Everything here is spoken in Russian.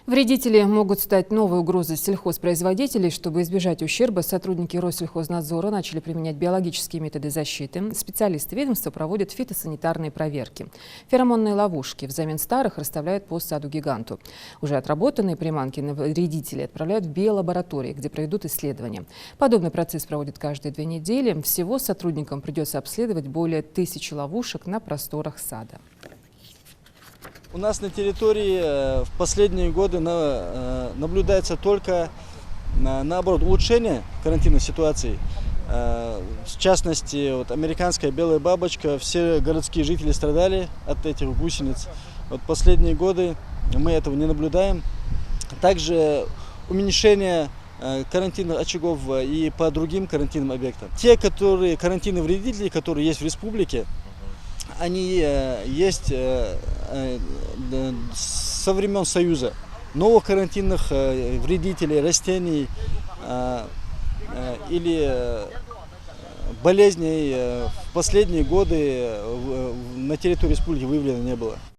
Вредители могут стать новой угрозой сельхозпроизводителей. Чтобы избежать ущерба, сотрудники Россельхознадзора начали применять биологические методы защиты. Специалисты ведомства проводят фитосанитарные проверки. Феромонные ловушки взамен старых расставляют по саду-гиганту. Уже отработанные приманки на вредителей отправляют в биолаборатории, где проведут исследования. Подобный процесс проводят каждые 2 недели. Всего сотрудникам придется обследовать более 1000 ловушек на просторах сада. У нас на территории в последние годы наблюдается только, наоборот, улучшение карантинной ситуации. В частности, американская белая бабочка, все городские жители страдали от этих гусениц. Последние годы мы этого не наблюдаем. Также уменьшение карантинных очагов и по другим карантинным объектам. Те, карантинные вредители, которые есть в республике, они есть со времен Союза. Новых карантинных вредителей, растений или болезней в последние годы на территории республики выявлено не было.